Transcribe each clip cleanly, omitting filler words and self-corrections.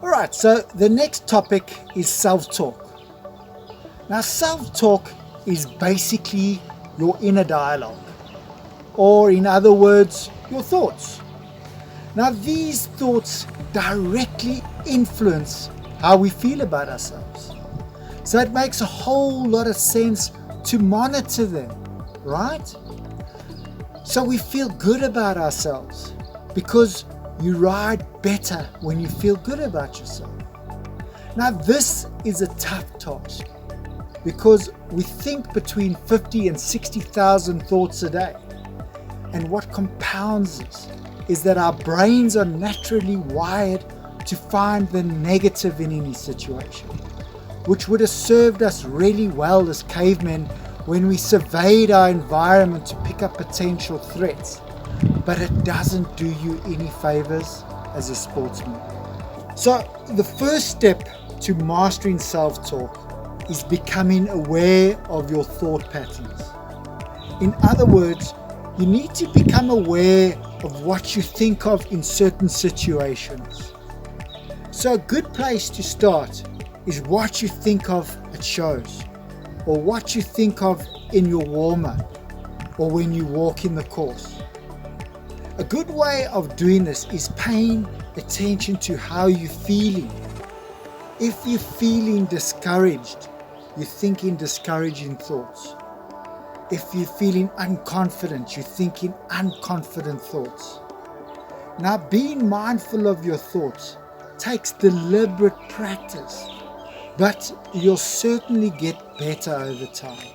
Alright, so the next topic is self-talk. Now, self-talk is basically your inner dialogue, or in other words, your thoughts. Now, these thoughts directly influence how we feel about ourselves. So it makes a whole lot of sense to monitor them, right? So we feel good about ourselves, because you ride better when you feel good about yourself. Now, this is a tough task, because we think between 50 and 60,000 thoughts a day. And what compounds this is that our brains are naturally wired to find the negative in any situation, which would have served us really well as cavemen when we surveyed our environment to pick up potential threats. But it doesn't do you any favors as a sportsman. So the first step to mastering self-talk is becoming aware of your thought patterns. In other words, you need to become aware of what you think of in certain situations. So a good place to start is what you think of at shows, or what you think of in your warm-up, or when you walk in the course. A good way of doing this is paying attention to how you're feeling. If you're feeling discouraged, you're thinking discouraging thoughts. If you're feeling unconfident, you're thinking unconfident thoughts. Now, being mindful of your thoughts takes deliberate practice, but you'll certainly get better over time.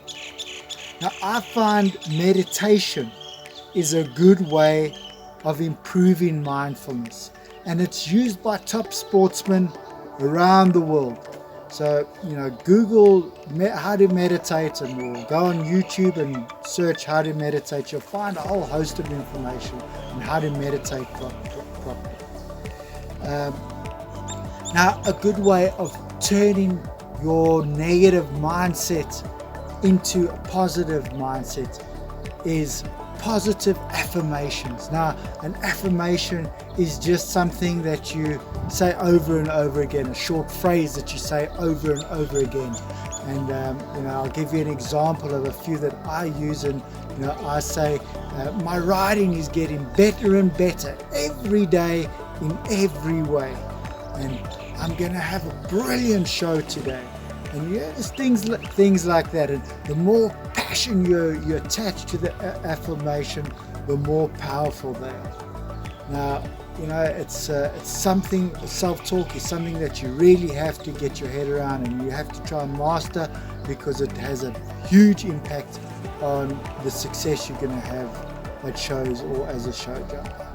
Now, I find meditation is a good way of improving mindfulness, and it's used by top sportsmen around the world. So, Google how to meditate, and or go on YouTube and search how to meditate. You'll find a whole host of information on how to meditate properly. Now, a good way of turning your negative mindset into a positive mindset is positive affirmations. Now, an affirmation is just something that you say over and over again, a short phrase that you say over and over again. And I'll give you an example of a few that I use. And I say, my riding is getting better and better every day in every way, and I'm going to have a brilliant show today. And there's things like that. And the more passion you attach to the affirmation, the more powerful they are. Now, it's something. Self-talk is something that you really have to get your head around, and you have to try and master, because it has a huge impact on the success you're going to have at shows or as a show jumper.